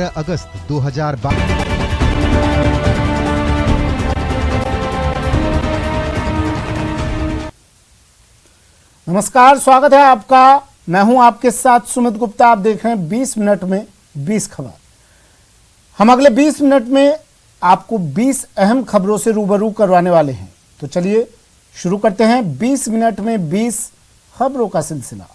अगस्त 2022। नमस्कार, स्वागत है आपका। मैं हूं आपके साथ सुमित गुप्ता। आप देख रहे हैं 20 मिनट में 20 खबर। हम अगले 20 मिनट में आपको 20 अहम खबरों से रूबरू करवाने वाले हैं। तो चलिए शुरू करते हैं 20 मिनट में 20 खबरों का सिलसिला।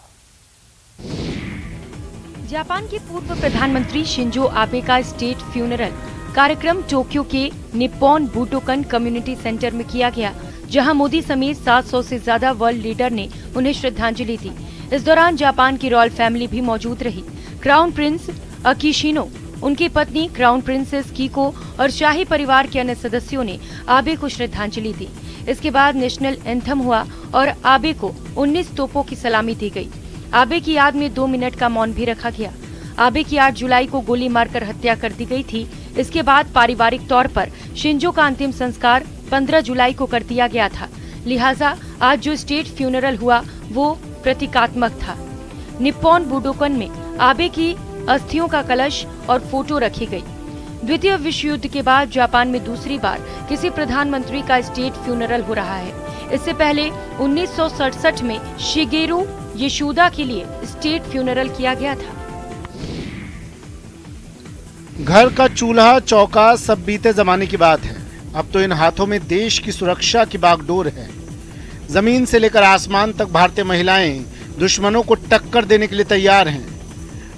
जापान के पूर्व प्रधानमंत्री शिंजो आबे का स्टेट फ्यूनरल कार्यक्रम टोक्यो के निप्पॉन बुडोकन कम्युनिटी सेंटर में किया गया, जहां मोदी समेत 700 से ज्यादा वर्ल्ड लीडर ने उन्हें श्रद्धांजलि दी। इस दौरान जापान की रॉयल फैमिली भी मौजूद रही। क्राउन प्रिंस अकीशिनो, उनकी पत्नी क्राउन प्रिंसेस कीको और शाही परिवार के अन्य सदस्यों ने आबे को श्रद्धांजलि दी। इसके बाद नेशनल एंथम हुआ और आबे को 19 तोपों की सलामी दी गई। आबे की याद में 2 मिनट का मौन भी रखा गया। आबे की 8 जुलाई को गोली मारकर हत्या कर दी गई थी। इसके बाद पारिवारिक तौर पर शिंजो का अंतिम संस्कार 15 जुलाई को कर दिया गया था। लिहाजा आज जो स्टेट फ्यूनरल हुआ वो प्रतीकात्मक था। निप्पॉन बुडोकन में आबे की अस्थियों का कलश और फोटो रखी गई। द्वितीय विश्व युद्ध के बाद जापान में दूसरी बार किसी प्रधानमंत्री का स्टेट फ्यूनरल हो रहा है। इससे पहले 1967 में शिगेरू येशुदा के लिए स्टेट फ्यूनरल किया गया था। घर का चूल्हा चौका सब बीते जमाने की बात है। अब तो इन हाथों में देश की सुरक्षा की बागडोर है। जमीन से लेकर आसमान तक भारतीय महिलाएं दुश्मनों को टक्कर देने के लिए तैयार हैं।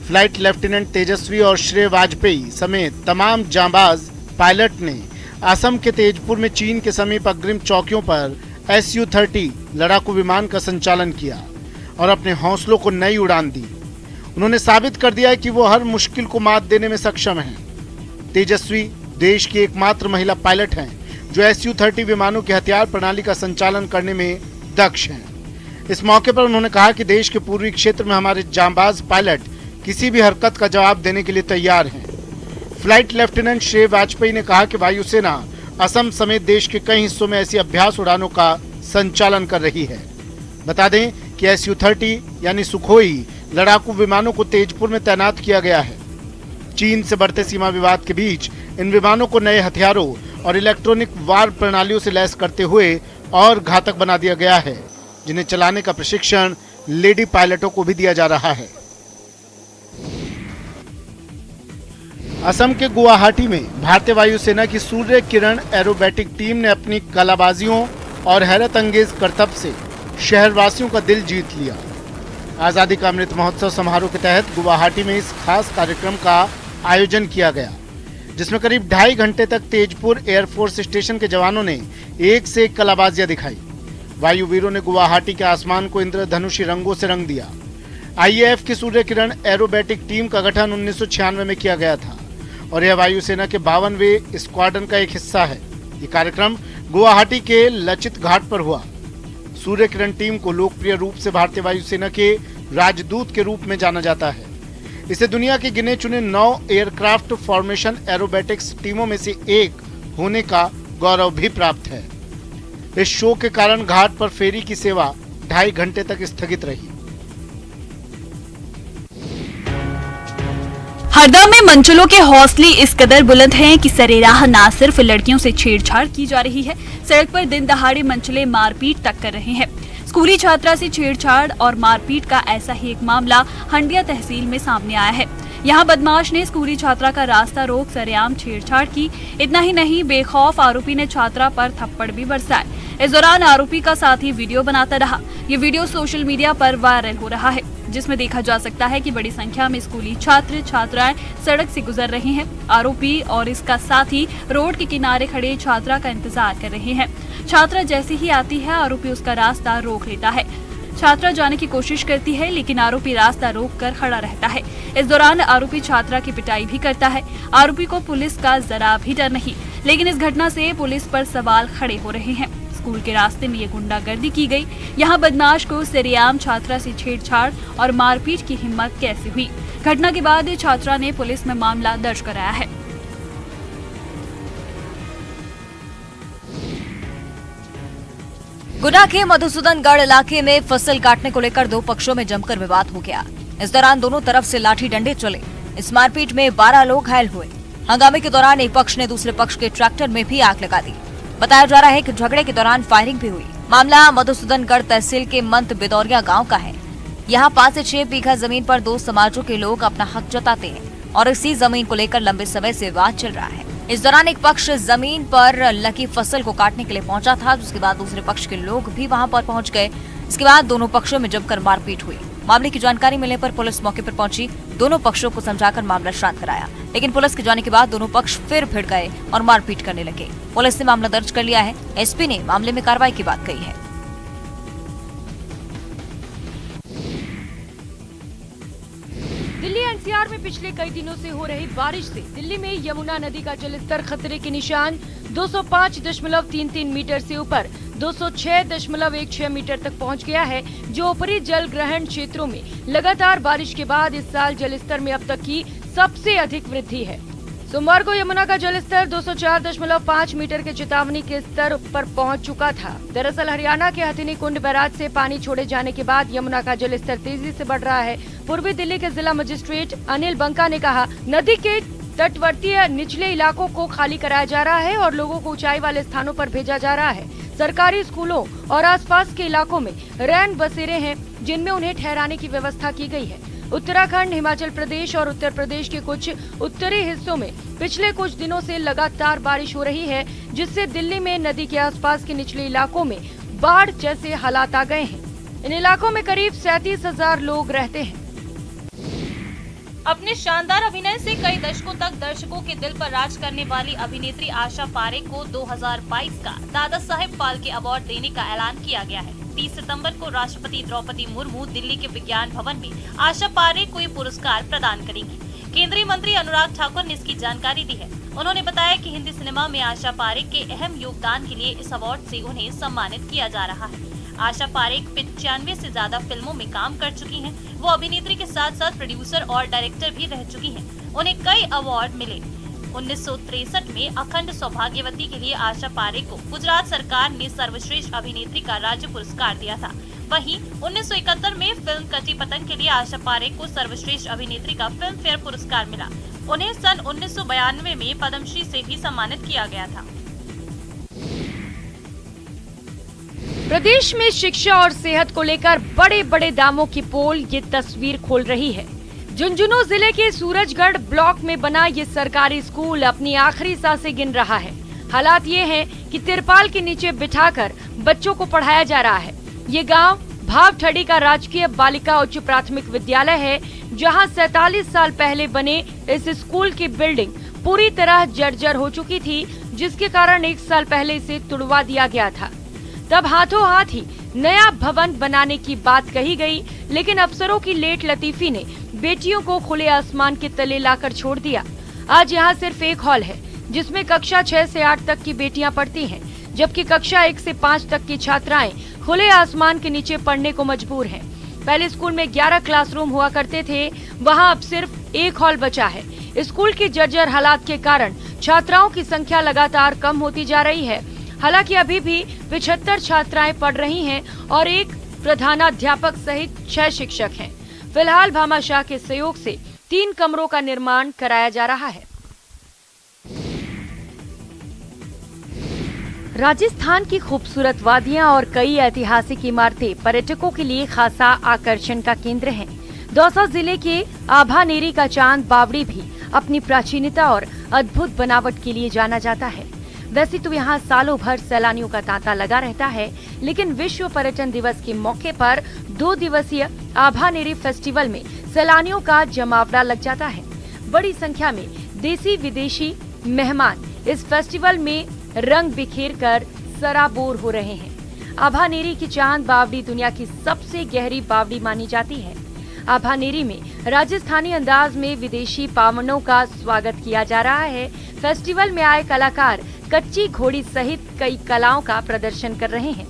फ्लाइट लेफ्टिनेंट तेजस्वी और श्रेय वाजपेयी समेत तमाम जांबाज पायलट ने असम के तेजपुर में चीन के समीप अग्रिम चौकियों पर Su-30 लड़ाकू विमान का संचालन किया और अपने हौसलों को नई उड़ान दी। उन्होंने साबित कर दिया है कि वो हर मुश्किल को मात देने में सक्षम हैं। तेजस्वी देश की एकमात्र महिला पायलट हैं जो Su-30 विमानों की हथियार प्रणाली का संचालन करने में दक्ष हैं। इस मौके पर उन्होंने कहा कि देश के पूर्वी क्षेत्र में हमारे जांबाज पायलट किसी भी हरकत का जवाब देने के लिए तैयार हैं। फ्लाइट लेफ्टिनेंट श्रेय वाजपेयी ने कहा कि वायुसेना असम समेत देश के कई हिस्सों में ऐसी अभ्यास उड़ानों का संचालन कर रही है। बता दें कि Su-30 यानी सुखोई लड़ाकू विमानों को तेजपुर में तैनात किया गया है। चीन से बढ़ते सीमा विवाद के बीच इन विमानों को नए हथियारों और इलेक्ट्रॉनिक वार प्रणालियों से लैस करते हुए और घातक बना दिया गया है, जिन्हें चलाने का प्रशिक्षण लेडी पायलटों को भी दिया जा रहा है। असम के गुवाहाटी में भारतीय वायुसेना की सूर्य किरण एरोबेटिक टीम ने अपनी कलाबाजियों और हैरत अंगेज करतब से शहरवासियों का दिल जीत लिया। आजादी का अमृत महोत्सव समारोह के तहत गुवाहाटी में इस खास कार्यक्रम का आयोजन किया गया, जिसमें करीब 2.5 घंटे तक तेजपुर एयरफोर्स स्टेशन के जवानों ने एक से एक कलाबाजियां दिखाई। वायुवीरों ने गुवाहाटी के आसमान को इंद्रधनुषी रंगों से रंग दिया। IAF की सूर्य किरण एरोबेटिक टीम का गठन 1996 में किया गया था और यह वायुसेना के 52वें स्क्वाड्रन का एक हिस्सा है। ये कार्यक्रम गुवाहाटी के लचित घाट पर हुआ। सूर्य किरण टीम को लोकप्रिय रूप से भारतीय वायुसेना के राजदूत के रूप में जाना जाता है। इसे दुनिया के गिने चुने 9 एयरक्राफ्ट फॉर्मेशन एरोबेटिक्स टीमों में से एक होने का गौरव भी प्राप्त है। इस शो के कारण घाट पर फेरी की सेवा 2.5 घंटे तक स्थगित रही। हरदा में मंचलों के हौसले इस कदर बुलंद हैं कि सरेराह न सिर्फ लड़कियों से छेड़छाड़ की जा रही है, सड़क पर दिन दहाड़े मंचले मारपीट तक कर रहे हैं। स्कूली छात्रा से छेड़छाड़ और मारपीट का ऐसा ही एक मामला हंडिया तहसील में सामने आया है। यहाँ बदमाश ने स्कूली छात्रा का रास्ता रोक सरेआम छेड़छाड़ की। इतना ही नहीं, बेखौफ आरोपी ने छात्रा पर थप्पड़ भी बरसाए। इस दौरान आरोपी का साथी वीडियो बनाता रहा। ये वीडियो सोशल मीडिया पर वायरल हो रहा है, जिसमें देखा जा सकता है कि बड़ी संख्या में स्कूली छात्र छात्राएं सड़क से गुजर रहे हैं। आरोपी और इसका साथी रोड के किनारे खड़े छात्रा का इंतजार कर रहे हैं। छात्रा जैसे ही आती है, आरोपी उसका रास्ता रोक लेता है। छात्रा जाने की कोशिश करती है, लेकिन आरोपी रास्ता रोककर खड़ा रहता है। इस दौरान आरोपी छात्रा की पिटाई भी करता है। आरोपी को पुलिस का जरा भी डर नहीं, लेकिन इस घटना से पुलिस पर सवाल खड़े हो रहे हैं। स्कूल के रास्ते में ये गुंडागर्दी की गई। यहाँ बदमाश को सरेआम छात्रा से छेड़छाड़ और मारपीट की हिम्मत कैसे हुई? घटना के बाद छात्रा ने पुलिस में मामला दर्ज कराया है। गुना के मधुसूदनगढ़ इलाके में फसल काटने को लेकर 2 पक्षों में जमकर विवाद हो गया। इस दौरान दोनों तरफ से लाठी डंडे चले। इस मारपीट में 12 लोग घायल हुए। हंगामे के दौरान एक पक्ष ने दूसरे पक्ष के ट्रैक्टर में भी आग लगा दी। बताया जा रहा है कि झगड़े के दौरान फायरिंग भी हुई। मामला मधुसूदनगढ़ तहसील के मंत बिदौरिया गांव का है। यहाँ 5 से 6 बीघा जमीन पर 2 समाजों के लोग अपना हक जताते हैं और इसी जमीन को लेकर लंबे समय से विवाद चल रहा है। इस दौरान एक पक्ष जमीन पर लगी फसल को काटने के लिए पहुंचा था, जिसके बाद दूसरे पक्ष के लोग भी वहां पर पहुंच गए। इसके बाद दोनों पक्षों में जमकर मारपीट हुई। मामले की जानकारी मिलने पर पुलिस मौके पर पहुंची, दोनों पक्षों को समझाकर मामला शांत कराया, लेकिन पुलिस के जाने के बाद दोनों पक्ष फिर भिड़ गए और मारपीट करने लगे। पुलिस ने मामला दर्ज कर लिया है। एसपी ने मामले में कार्रवाई की बात कही है। दिल्ली एनसीआर में पिछले कई दिनों से हो रही बारिश से दिल्ली में यमुना नदी का जलस्तर खतरे के निशान 205.33 मीटर से ऊपर 206.16 मीटर तक पहुंच गया है, जो ऊपरी जल ग्रहण क्षेत्रों में लगातार बारिश के बाद इस साल जलस्तर में अब तक की सबसे अधिक वृद्धि है। सोमवार को यमुना का जलस्तर 204.5 मीटर के चेतावनी के स्तर पर पहुंच चुका था। दरअसल हरियाणा के हथिनी कुंड बैराज से पानी छोड़े जाने के बाद यमुना का जलस्तर तेजी से बढ़ रहा है। पूर्वी दिल्ली के जिला मजिस्ट्रेट अनिल बंका ने कहा, नदी के तटवर्तीय निचले इलाकों को खाली कराया जा रहा है और लोगों को ऊंचाई वाले स्थानों पर भेजा जा रहा है। सरकारी स्कूलों और आसपास के इलाकों में रैन बसेरे हैं, जिनमें उन्हें ठहराने की व्यवस्था की गई है। उत्तराखंड, हिमाचल प्रदेश और उत्तर प्रदेश के कुछ उत्तरी हिस्सों में पिछले कुछ दिनों से लगातार बारिश हो रही है, जिससे दिल्ली में नदी के आसपास के निचले इलाकों में बाढ़ जैसे हालात आ गए हैं। इन इलाकों में करीब 37,000 लोग रहते हैं। अपने शानदार अभिनय से कई दशकों तक दर्शकों के दिल पर राज करने वाली अभिनेत्री आशा पारेख को 2022 का दादा साहेब फाल्के अवार्ड देने का ऐलान किया गया है। 30 सितंबर को राष्ट्रपति द्रौपदी मुर्मू दिल्ली के विज्ञान भवन में आशा पारेख को ये पुरस्कार प्रदान करेंगी। केंद्रीय मंत्री अनुराग ठाकुर ने इसकी जानकारी दी है। उन्होंने बताया कि हिंदी सिनेमा में आशा पारेख के अहम योगदान के लिए इस अवार्ड से उन्हें सम्मानित किया जा रहा है। आशा पारेख 95 से ज्यादा फिल्मों में काम कर चुकी हैं। वो अभिनेत्री के साथ साथ प्रोड्यूसर और डायरेक्टर भी रह चुकी हैं। उन्हें कई अवार्ड मिले। 1963 में अखंड सौभाग्यवती के लिए आशा पारेख को गुजरात सरकार ने सर्वश्रेष्ठ अभिनेत्री का राज्य पुरस्कार दिया था। वहीं 1971 में फिल्म कटी पतंग के लिए आशा पारेख को सर्वश्रेष्ठ अभिनेत्री का फिल्म फेयर पुरस्कार मिला। उन्हें सन 1992 में पद्मश्री से भी सम्मानित किया गया था। प्रदेश में शिक्षा और सेहत को लेकर बड़े बड़े दामों की पोल ये तस्वीर खोल रही है। झुंझुनू जिले के सूरजगढ़ ब्लॉक में बना ये सरकारी स्कूल अपनी आखिरी सांसें गिन रहा है। हालात ये हैं कि तिरपाल के नीचे बिठाकर बच्चों को पढ़ाया जा रहा है। ये गांव भावठड़ी का राजकीय बालिका उच्च प्राथमिक विद्यालय है, जहां 47 साल पहले बने इस स्कूल की बिल्डिंग पूरी तरह जर्जर हो चुकी थी, जिसके कारण 1 साल पहले इसे तुड़वा दिया गया था। तब हाथों हाथ ही नया भवन बनाने की बात कही गई, लेकिन अफसरों की लेट लतीफी ने बेटियों को खुले आसमान के तले लाकर छोड़ दिया। आज यहाँ सिर्फ एक हॉल है, जिसमें कक्षा 6 से 8 तक की बेटियां पढ़ती हैं, जबकि कक्षा 1 से 5 तक की छात्राएं खुले आसमान के नीचे पढ़ने को मजबूर हैं। पहले स्कूल में 11 क्लासरूम हुआ करते थे, वहाँ अब सिर्फ एक हॉल बचा है। स्कूल की जर्जर हालात के कारण छात्राओं की संख्या लगातार कम होती जा रही है। हालांकि अभी भी 75 छात्राएं पढ़ रही हैं और एक प्रधानाध्यापक सहित 6 शिक्षक हैं। फिलहाल भामाशाह के सहयोग से 3 कमरों का निर्माण कराया जा रहा है। राजस्थान की खूबसूरत वादियां और कई ऐतिहासिक इमारतें पर्यटकों के लिए खासा आकर्षण का केंद्र हैं। दौसा जिले के आभानेरी का चांद बावड़ी भी अपनी प्राचीनता और अद्भुत बनावट के लिए जाना जाता है। वैसे तो यहाँ सालों भर सैलानियों का तांता लगा रहता है, लेकिन विश्व पर्यटन दिवस के मौके पर 2 दिवसीय आभानेरी फेस्टिवल में सैलानियों का जमावड़ा लग जाता है। बड़ी संख्या में देसी विदेशी मेहमान इस फेस्टिवल में रंग बिखेर कर सराबोर हो रहे हैं। आभानेरी की चांद बावड़ी दुनिया की सबसे गहरी बावड़ी मानी जाती है। आभानेरी में राजस्थानी अंदाज में विदेशी पावनों का स्वागत किया जा रहा है। फेस्टिवल में आए कलाकार कच्ची घोड़ी सहित कई कलाओं का प्रदर्शन कर रहे हैं।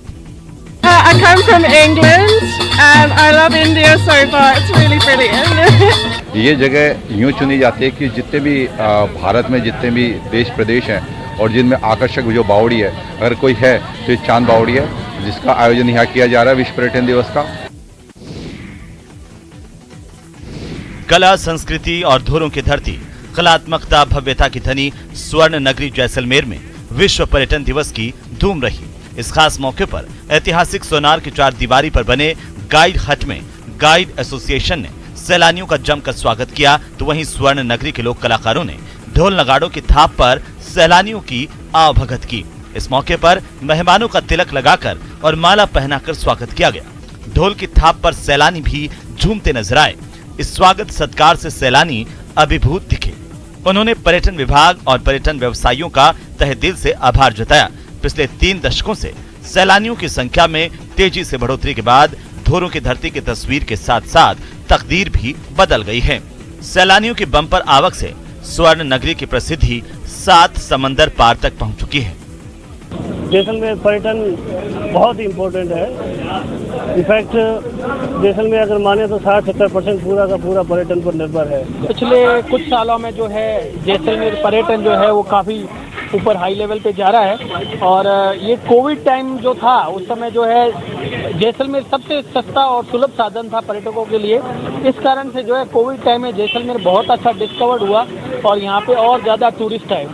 I come from England and I love India so far. It's really brilliant. ये जगह यूँ चुनी जाती है कि जितने भी भारत में जितने भी देश प्रदेश हैं और जिनमें आकर्षक जो बावड़ी है, अगर कोई है तो ये चांद बावड़ी है, जिसका आयोजन यहाँ किया जा रहा है विश्व पर्यटन दिवस का। कला, संस्कृति और धुरों की धरती, कलात्मकता, भव्यता की धनी स्वर्ण नगरी जैसलमेर में विश्व पर्यटन दिवस की धूम रही। इस खास मौके पर ऐतिहासिक सोनार की चार दीवारी पर बने गाइड हट में गाइड एसोसिएशन ने सैलानियों का जमकर स्वागत किया, तो वहीं स्वर्ण नगरी के लोक कलाकारों ने ढोल नगाड़ों की थाप पर सैलानियों की आवभगत की। इस मौके पर मेहमानों का तिलक लगाकर और माला पहनाकर स्वागत किया गया। ढोल की थाप पर सैलानी भी झूमते नजर आए। इस स्वागत सत्कार से सैलानी अभिभूत दिखे। उन्होंने पर्यटन विभाग और पर्यटन व्यवसायियों का तहे दिल से आभार जताया। पिछले 3 दशकों से सैलानियों की संख्या में तेजी से बढ़ोतरी के बाद धोरों की धरती की तस्वीर के साथ साथ तकदीर भी बदल गई है। सैलानियों की बम्पर आवक से स्वर्ण नगरी की प्रसिद्धि 7 समंदर पार तक पहुंच चुकी है। जैसलमेर पर्यटन बहुत इम्पोर्टेंट है। इनफैक्ट जैसलमेर अगर माने तो 60-70% पूरा का पूरा पर्यटन पर निर्भर है। पिछले कुछ सालों में जो है जैसलमेर पर्यटन जो है वो काफ़ी ऊपर हाई लेवल पे जा रहा है। और ये कोविड टाइम जो था उस समय जो है जैसलमेर सबसे सस्ता और सुलभ साधन था पर्यटकों के लिए। इस कारण से जो है कोविड टाइम में जैसलमेर बहुत अच्छा डिस्कवर्ड हुआ और यहाँ पे और ज़्यादा टूरिस्ट आए।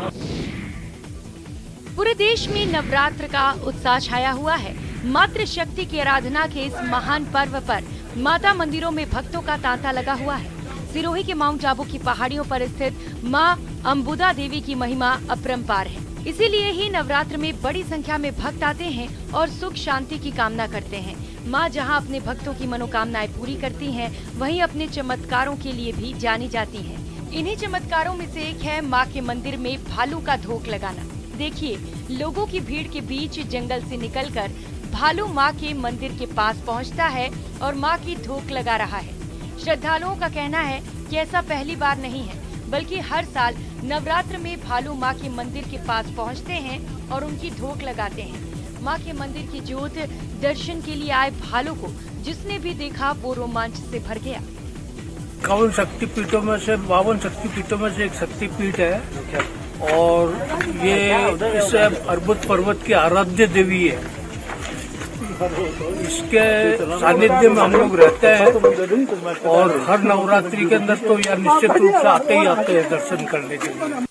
पूरे देश में नवरात्र का उत्साह छाया हुआ है। मातृ शक्ति की आराधना के इस महान पर्व पर माता मंदिरों में भक्तों का तांता लगा हुआ है। सिरोही के माउंट आबू की पहाड़ियों पर स्थित मां अंबुदा देवी की महिमा अपरंपार है। इसीलिए ही नवरात्र में बड़ी संख्या में भक्त आते हैं और सुख शांति की कामना करते हैं। मां जहां अपने भक्तों की मनोकामनाएं पूरी करती हैं, वहीं अपने चमत्कारों के लिए भी जानी जाती हैं। इन्हीं चमत्कारों में से एक है मां के मंदिर में भालू का धोख लगाना। देखिए, लोगों की भीड़ के बीच जंगल से निकलकर भालू मां के मंदिर के पास पहुंचता है और मां की धोख लगा रहा है। श्रद्धालुओं का कहना है कि ऐसा पहली बार नहीं है, बल्कि हर साल नवरात्र में भालू मां के मंदिर के पास पहुंचते हैं और उनकी धोख लगाते हैं। मां के मंदिर की ज्योत दर्शन के लिए आए भालू को जिसने भी देखा वो रोमांच से भर गया। 51 शक्तिपीठों में से 52 शक्तिपीठों में से एक शक्तिपीठ है और ये इस अर्बुद पर्वत की आराध्य देवी है। इसके सानिध्य में हम लोग रहते हैं और हर नवरात्रि के अंदर तो यह निश्चित रूप से आते हैं दर्शन करने के लिए।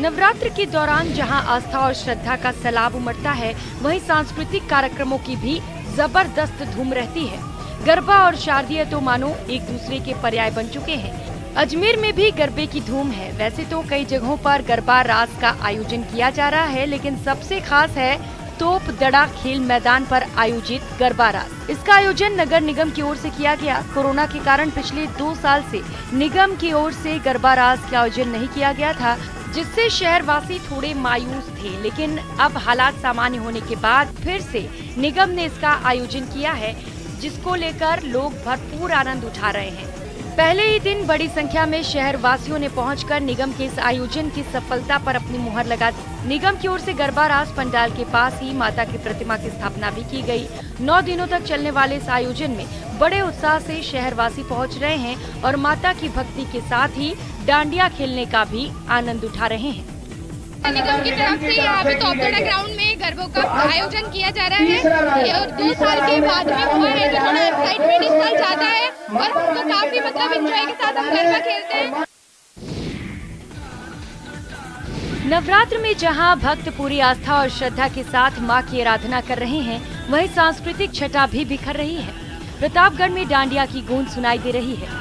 नवरात्र के दौरान जहां आस्था और श्रद्धा का सैलाब उमड़ता है, वहीं सांस्कृतिक कार्यक्रमों की भी जबरदस्त धूम रहती है। गरबा और शारदीय तो मानो एक दूसरे के पर्याय बन चुके हैं। अजमेर में भी गरबे की धूम है। वैसे तो कई जगहों पर गरबा रास का आयोजन किया जा रहा है, लेकिन सबसे खास है तोप दड़ा खेल मैदान पर आयोजित गरबा रास। इसका आयोजन नगर निगम की ओर से किया गया। कोरोना के कारण पिछले 2 साल से निगम की ओर से गरबा रास का आयोजन नहीं किया गया था, जिससे शहरवासी थोड़े मायूस थे। लेकिन अब हालात सामान्य होने के बाद फिर से निगम ने इसका आयोजन किया है, जिसको लेकर लोग भरपूर आनंद उठा रहे हैं। पहले ही दिन बड़ी संख्या में शहर वासियों ने पहुंचकर निगम के इस आयोजन की सफलता पर अपनी मुहर लगा दी। निगम की ओर से गरबा रास पंडाल के पास ही माता की प्रतिमा की स्थापना भी की गई। 9 दिनों तक चलने वाले इस आयोजन में बड़े उत्साह से शहरवासी पहुंच रहे हैं और माता की भक्ति के साथ ही डांडिया खेलने का भी आनंद उठा रहे हैं। निगम की तरफ से यहाँ पे तोपदड़ा ग्राउंड में गरबों का आयोजन किया जा रहा है और 2 साल के बाद में हुआ है, तो थोड़ा एक्साइटमेंट इस साल ज्यादा है और तो काफी मतलब एंजॉय के साथ हम गरबा खेलते हैं। नवरात्र में जहां भक्त पूरी आस्था और श्रद्धा के साथ मां की आराधना कर रहे हैं, वहीं सांस्कृतिक छटा भी बिखर रही है। प्रतापगढ़ में डांडिया की गूंज सुनाई दे रही है।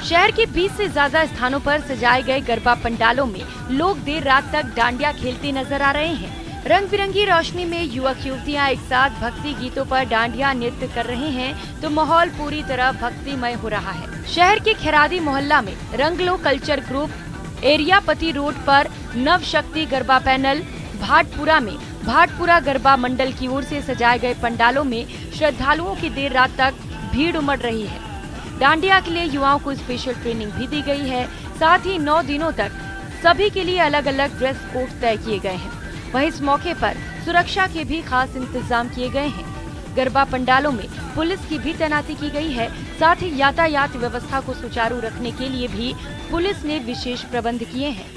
शहर के 20 से ज्यादा स्थानों पर सजाए गए गरबा पंडालों में लोग देर रात तक डांडिया खेलते नजर आ रहे हैं। रंग बिरंगी रोशनी में युवक युवतियां एक साथ भक्ति गीतों पर डांडिया नृत्य कर रहे हैं, तो माहौल पूरी तरह भक्तिमय हो रहा है। शहर के खैरादी मोहल्ला में रंगलो कल्चर ग्रुप, एरियापति रोड पर नव शक्ति गरबा पैनल, भाटपुरा में भाटपुरा गरबा मंडल की ओर से सजाए गए पंडालों में श्रद्धालुओं की देर रात तक भीड़ उमड़ रही है। डांडिया के लिए युवाओं को स्पेशल ट्रेनिंग भी दी गई है। साथ ही 9 दिनों तक सभी के लिए अलग अलग ड्रेस कोड तय किए गए हैं। वहीं इस मौके पर सुरक्षा के भी खास इंतजाम किए गए हैं। गरबा पंडालों में पुलिस की भी तैनाती की गई है। साथ ही यातायात व्यवस्था को सुचारू रखने के लिए भी पुलिस ने विशेष प्रबंध किए हैं।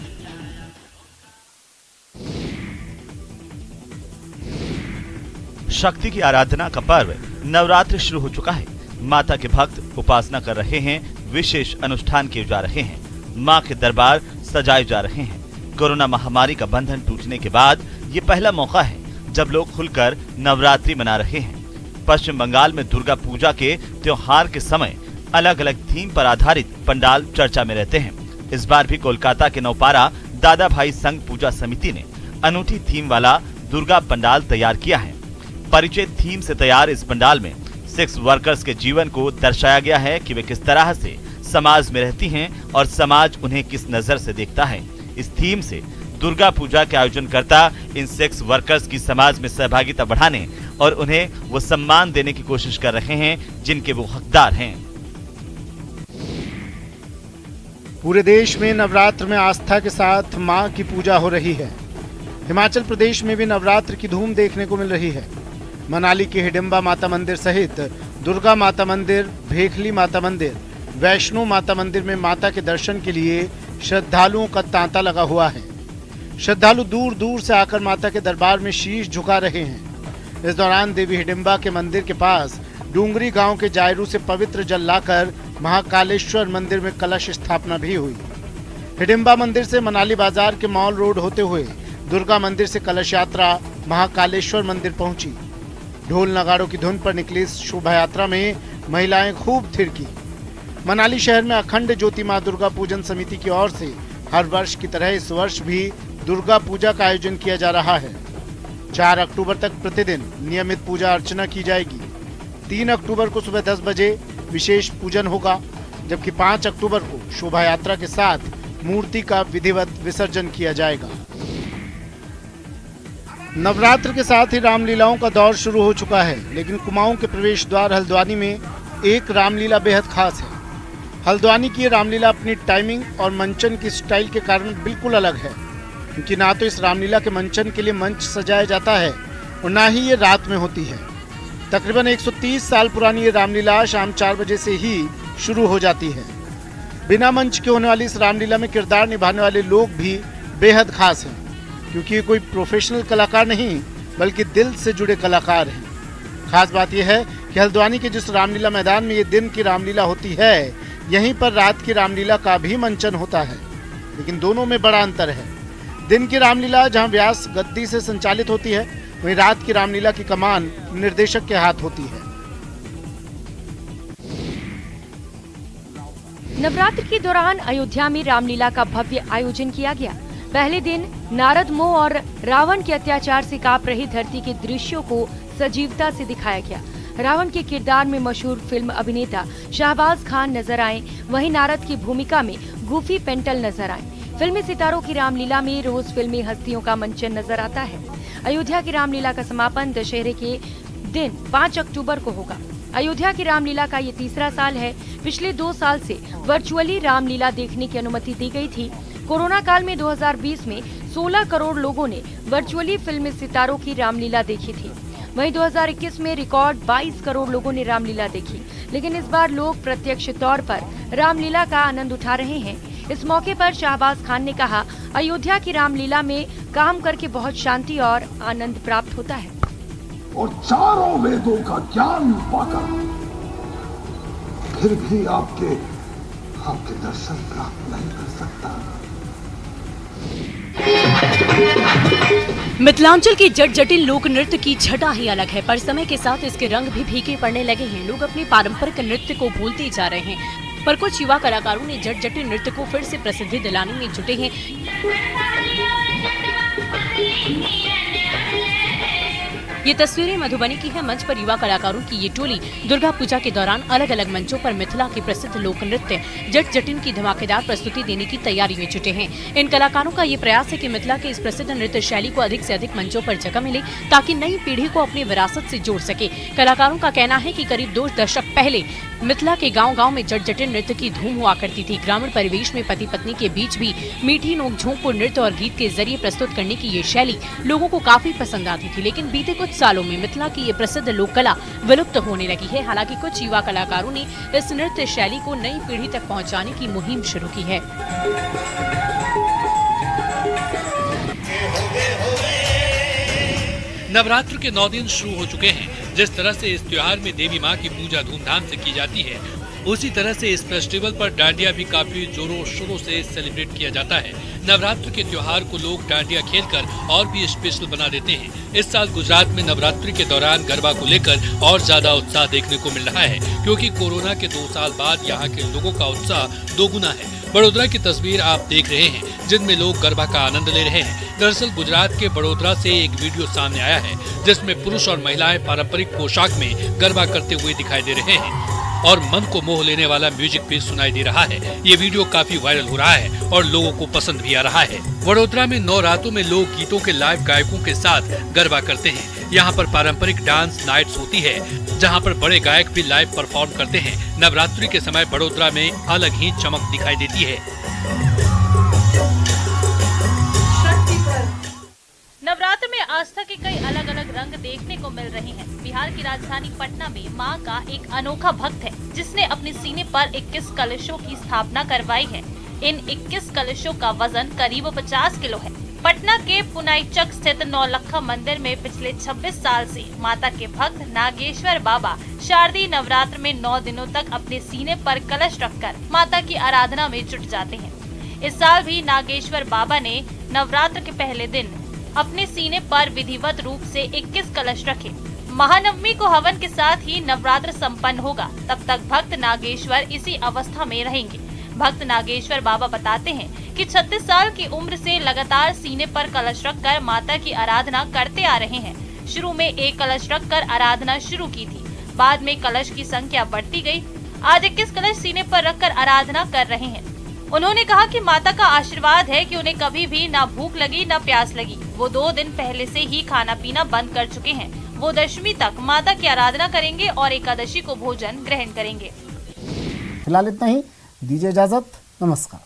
शक्ति की आराधना का पर्व नवरात्र शुरू हो चुका है। माता के भक्त उपासना कर रहे हैं, विशेष अनुष्ठान किए जा रहे हैं, मां के दरबार सजाए जा रहे हैं। कोरोना महामारी का बंधन टूटने के बाद ये पहला मौका है जब लोग खुलकर नवरात्रि मना रहे हैं। पश्चिम बंगाल में दुर्गा पूजा के त्योहार के समय अलग अलग थीम पर आधारित पंडाल चर्चा में रहते हैं। इस बार भी कोलकाता के नौपारा दादा भाई संघ पूजा समिति ने अनूठी थीम वाला दुर्गा पंडाल तैयार किया है। परिचय थीम से तैयार इस पंडाल में सेक्स वर्कर्स के जीवन को दर्शाया गया है कि वे किस तरह से समाज में रहती हैं और समाज उन्हें किस नजर से देखता है। इस थीम से दुर्गा पूजा के आयोजनकर्ता इन सेक्स वर्कर्स की समाज में सहभागिता बढ़ाने और उन्हें वो सम्मान देने की कोशिश कर रहे हैं जिनके वो हकदार हैं। पूरे देश में नवरात्र में आस्था के साथ मां की पूजा हो रही है। हिमाचल प्रदेश में भी नवरात्र की धूम देखने को मिल रही है। मनाली के हिडिंबा माता मंदिर सहित दुर्गा माता मंदिर, भेखली माता मंदिर, वैष्णो माता मंदिर में माता के दर्शन के लिए श्रद्धालुओं का तांता लगा हुआ है। श्रद्धालु दूर दूर से आकर माता के दरबार में शीश झुका रहे हैं। इस दौरान देवी हिडिंबा के मंदिर के पास डूंगरी गांव के जायरू से पवित्र जल लाकर महाकालेश्वर मंदिर में कलश स्थापना भी हुई। हिडिंबा मंदिर से मनाली बाजार के मॉल रोड होते हुए दुर्गा मंदिर से कलश यात्रा महाकालेश्वर मंदिर पहुंची। ढोल नगाड़ों की धुन पर निकली इस शोभा यात्रा में महिलाएं खूब थिरकी। मनाली शहर में अखंड ज्योति मां दुर्गा पूजन समिति की ओर से हर वर्ष की तरह इस वर्ष भी दुर्गा पूजा का आयोजन किया जा रहा है। 4 अक्टूबर तक प्रतिदिन नियमित पूजा अर्चना की जाएगी। 3 अक्टूबर को सुबह 10 बजे विशेष पूजन होगा, जबकि 5 अक्टूबर को शोभा यात्रा के साथ मूर्ति का विधिवत विसर्जन किया जाएगा। नवरात्र के साथ ही रामलीलाओं का दौर शुरू हो चुका है, लेकिन कुमाऊं के प्रवेश द्वार हल्द्वानी में एक रामलीला बेहद खास है। हल्द्वानी की रामलीला अपनी टाइमिंग और मंचन की स्टाइल के कारण बिल्कुल अलग है, क्योंकि ना तो इस रामलीला के मंचन के लिए मंच सजाया जाता है और ना ही ये रात में होती है। तकरीबन 130 साल पुरानी ये रामलीला शाम 4 बजे से ही शुरू हो जाती है। बिना मंच के होने वाली इस रामलीला में किरदार निभाने वाले लोग भी बेहद खास हैं, क्योंकि ये कोई प्रोफेशनल कलाकार नहीं बल्कि दिल से जुड़े कलाकार हैं। खास बात यह है कि हल्द्वानी के जिस रामलीला मैदान में ये दिन की रामलीला होती है, यहीं पर रात की रामलीला का भी मंचन होता है, लेकिन दोनों में बड़ा अंतर है। दिन की रामलीला जहां व्यास गद्दी से संचालित होती है, वहीं रात की रामलीला की कमान निर्देशक के हाथ होती है। नवरात्र के दौरान अयोध्या में रामलीला का भव्य आयोजन किया गया। पहले दिन नारद मोह और रावण के अत्याचार से कांप रही धरती के दृश्यों को सजीवता से दिखाया गया। रावण के किरदार में मशहूर फिल्म अभिनेता शाहबाज खान नजर आए, वहीं नारद की भूमिका में गूफी पेंटल नजर आए। फिल्मी सितारों की रामलीला में रोज फिल्मी हस्तियों का मंचन नजर आता है। अयोध्या की रामलीला का समापन दशहरे के दिन 5 अक्टूबर को होगा। अयोध्या की रामलीला का ये तीसरा साल है। पिछले 2 साल से वर्चुअली रामलीला देखने की अनुमति दी गई थी। कोरोना काल में 2020 में 16 करोड़ लोगों ने वर्चुअली फिल्मी सितारों की रामलीला देखी थी। वहीं 2021 में रिकॉर्ड 22 करोड़ लोगों ने रामलीला देखी, लेकिन इस बार लोग प्रत्यक्ष तौर पर रामलीला का आनंद उठा रहे हैं। इस मौके पर शाहबाज खान ने कहा, अयोध्या की रामलीला में काम करके बहुत शांति और आनंद प्राप्त होता है। और चारों वेदों का ज्ञान पाकर फिर भी आपके दर्शन प्राप्त नहीं कर सकता। मिथिलांचल के जट जटिल लोक नृत्य की छटा ही अलग है, पर समय के साथ इसके रंग भी फीके पड़ने लगे हैं। लोग अपने पारंपरिक नृत्य को भूलते जा रहे हैं, पर कुछ युवा कलाकारों ने जट जटिल नृत्य को फिर से प्रसिद्धि दिलाने में जुटे हैं। ये तस्वीरें मधुबनी की है। मंच पर युवा कलाकारों की ये टोली दुर्गा पूजा के दौरान अलग अलग मंचों पर मिथिला के प्रसिद्ध लोक नृत्य जट जटिन की धमाकेदार प्रस्तुति देने की तैयारी में जुटे हैं। इन कलाकारों का ये प्रयास है कि मिथिला के इस प्रसिद्ध नृत्य शैली को अधिक से अधिक मंचों पर जगह मिले, ताकि नई पीढ़ी को अपनी विरासत से जोड़ सके। कलाकारों का कहना है कि करीब 2 दशक पहले मिथिला के गांव-गांव में जट जटिन नृत्य की धूम हुआ करती थी। ग्रामीण परिवेश में पति पत्नी के बीच भी मीठी नोक-झोंक को नृत्य और गीत के जरिए प्रस्तुत करने की ये शैली लोगों को काफी पसंद आती थी, लेकिन बीते कुछ सालों में मिथिला की ये प्रसिद्ध लोक कला विलुप्त होने लगी है। हालांकि कुछ युवा कलाकारों ने इस नृत्य शैली को नई पीढ़ी तक पहुंचाने की मुहिम शुरू की है। नवरात्र के 9 दिन शुरू हो चुके हैं। जिस तरह से इस त्योहार में देवी माँ की पूजा धूमधाम से की जाती है, उसी तरह से इस फेस्टिवल पर डांडिया भी काफी जोरों शोरों से सेलिब्रेट किया जाता है। नवरात्र के त्योहार को लोग डांडिया खेलकर और भी स्पेशल बना देते हैं। इस साल गुजरात में नवरात्रि के दौरान गरबा को लेकर और ज्यादा उत्साह देखने को मिल रहा है, क्योंकि कोरोना के 2 साल बाद यहाँ के लोगों का उत्साह दोगुना है। बड़ोदरा की तस्वीर आप देख रहे हैं, जिनमें लोग गरबा का आनंद ले रहे हैं। दरअसल गुजरात के बड़ोदरा से एक वीडियो सामने आया है, जिसमें पुरुष और महिलाएं पारंपरिक पोशाक में गरबा करते हुए दिखाई दे रहे हैं और मन को मोह लेने वाला म्यूजिक भी सुनाई दे रहा है। ये वीडियो काफी वायरल हो रहा है और लोगों को पसंद भी आ रहा है। वडोदरा में 9 रातों में लोक गीतों के लाइव गायकों के साथ गरबा करते हैं। यहाँ पर पारंपरिक डांस नाइट्स होती है, जहाँ पर बड़े गायक भी लाइव परफॉर्म करते हैं। नवरात्रि के समय बड़ोदरा में अलग ही चमक दिखाई देती है। नवरात्र में आस्था के कई अलग अलग रंग देखने को मिल रहे हैं। बिहार की राजधानी पटना में मां का एक अनोखा भक्त है, जिसने अपने सीने पर 21 कलशों की स्थापना करवाई है। इन 21 कलशों का वजन करीब 50 किलो है। पटना के पुनाईचक स्थित नौलखा मंदिर में पिछले 26 साल से माता के भक्त नागेश्वर बाबा शारदीय नवरात्र में 9 दिनों तक अपने सीने पर कलश रखकर माता की आराधना में जुट जाते हैं। इस साल भी नागेश्वर बाबा ने नवरात्र के पहले दिन अपने सीने पर विधिवत रूप से 21 कलश रखे। महानवमी को हवन के साथ ही नवरात्र संपन्न होगा। तब तक भक्त नागेश्वर इसी अवस्था में रहेंगे। भक्त नागेश्वर बाबा बताते हैं कि 36 साल की उम्र से लगातार सीने पर कलश रखकर माता की आराधना करते आ रहे हैं। शुरू में 1 कलश रखकर आराधना शुरू की थी, बाद में कलश की संख्या बढ़ती गई। आज 21 कलश सीने पर रखकर आराधना कर रहे हैं। उन्होंने कहा कि माता का आशीर्वाद है कि उन्हें कभी भी ना भूख लगी ना प्यास लगी। वो 2 दिन पहले से ही खाना पीना बंद कर चुके हैं। वो दशमी तक माता की आराधना करेंगे और एकादशी को भोजन ग्रहण करेंगे। फिलहाल इतना ही, दीजिए इजाजत, नमस्कार।